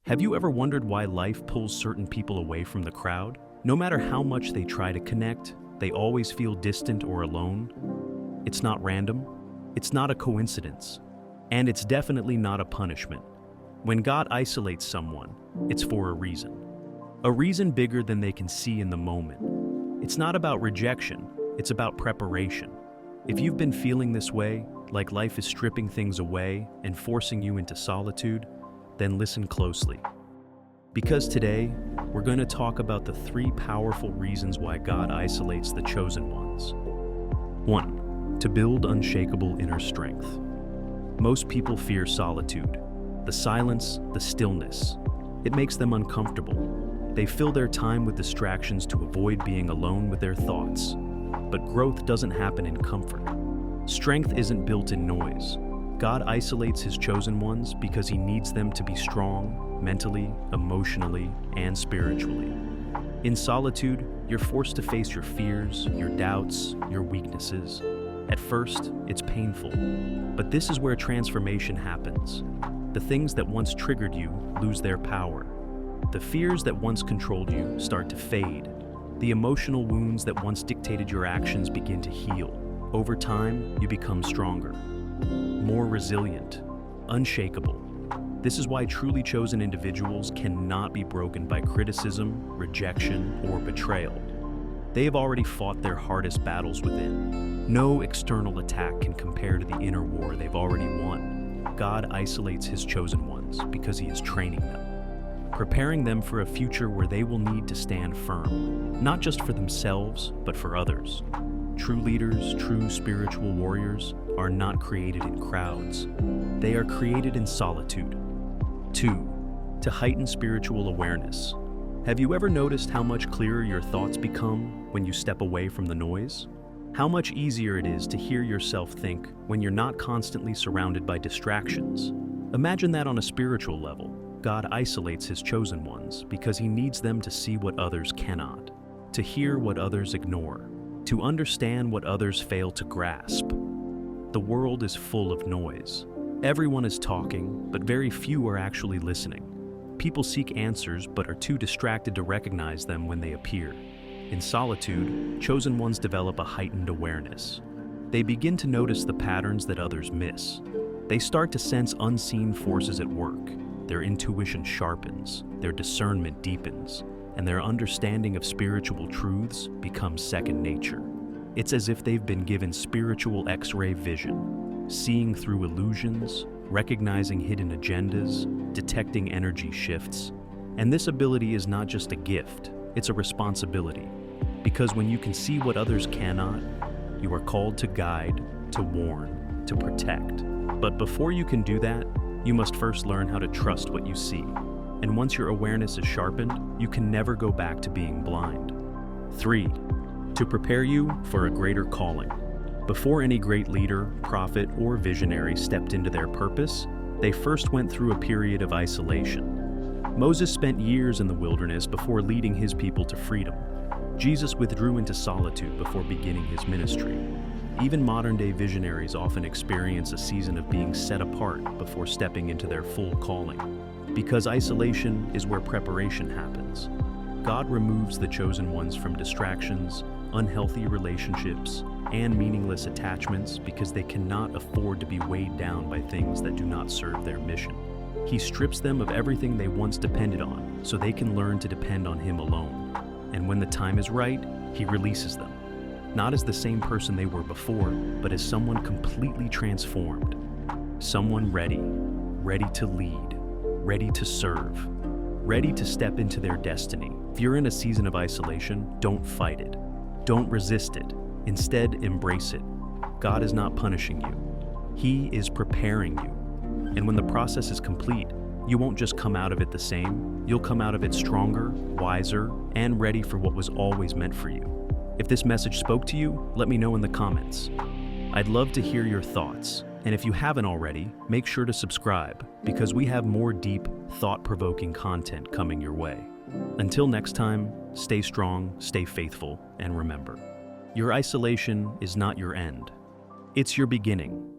Have you ever wondered why life pulls certain people away from the crowd? No matter how much they try to connect, they always feel distant or alone. It's not random, it's not a coincidence, and it's definitely not a punishment. When God isolates someone, it's for a reason bigger than they can see in the moment. It's not about rejection, it's about preparation. If you've been feeling this way, like life is stripping things away and forcing you into solitude, then listen closely. Because today, we're going to talk about the 3 powerful reasons why God isolates the chosen ones. 1. To build unshakable inner strength. Most people fear solitude. The silence, the stillness. It makes them uncomfortable. They fill their time with distractions to avoid being alone with their thoughts. But growth doesn't happen in comfort. Strength isn't built in noise. God isolates His chosen ones because He needs them to be strong, mentally, emotionally, and spiritually. In solitude, you're forced to face your fears, your doubts, your weaknesses. At first, it's painful, but this is where transformation happens. The things that once triggered you lose their power. The fears that once controlled you start to fade. The emotional wounds that once dictated your actions begin to heal. Over time, you become stronger, more resilient, unshakable. This is why truly chosen individuals cannot be broken by criticism, rejection, or betrayal. They have already fought their hardest battles within. No external attack can compare to the inner war they've already won. God isolates His chosen ones because He is training them, preparing them for a future where they will need to stand firm, not just for themselves, but for others. True leaders, true spiritual warriors, are not created in crowds. They are created in solitude. 2. To heighten spiritual awareness. Have you ever noticed how much clearer your thoughts become when you step away from the noise? How much easier it is to hear yourself think when you're not constantly surrounded by distractions? Imagine that on a spiritual level. God isolates His chosen ones because He needs them to see what others cannot, to hear what others ignore, to understand what others fail to grasp. The world is full of noise. Everyone is talking, but very few are actually listening. People seek answers but are too distracted to recognize them when they appear. In solitude, chosen ones develop a heightened awareness. They begin to notice the patterns that others miss. They start to sense unseen forces at work. Their intuition sharpens, their discernment deepens, and their understanding of spiritual truths becomes second nature. It's as if they've been given spiritual X-ray vision, seeing through illusions, recognizing hidden agendas, detecting energy shifts. And this ability is not just a gift, it's a responsibility. Because when you can see what others cannot, you are called to guide, to warn, to protect. But before you can do that, you must first learn how to trust what you see. And once your awareness is sharpened, you can never go back to being blind. 3. To prepare you for a greater calling. Before any great leader, prophet, or visionary stepped into their purpose, they first went through a period of isolation. Moses spent years in the wilderness before leading his people to freedom. Jesus withdrew into solitude before beginning His ministry. Even modern-day visionaries often experience a season of being set apart before stepping into their full calling. Because isolation is where preparation happens. God removes the chosen ones from distractions, unhealthy relationships, and meaningless attachments because they cannot afford to be weighed down by things that do not serve their mission. He strips them of everything they once depended on so they can learn to depend on Him alone. And when the time is right, He releases them. Not as the same person they were before, but as someone completely transformed. Someone ready to lead, ready to serve, ready to step into their destiny. If you're in a season of isolation, don't fight it. Don't resist it. Instead, embrace it. God is not punishing you. He is preparing you. And when the process is complete, you won't just come out of it the same. You'll come out of it stronger, wiser, and ready for what was always meant for you. If this message spoke to you, let me know in the comments. I'd love to hear your thoughts. And if you haven't already, make sure to subscribe because we have more deep, thought-provoking content coming your way. Until next time, stay strong, stay faithful, and remember, your isolation is not your end. It's your beginning.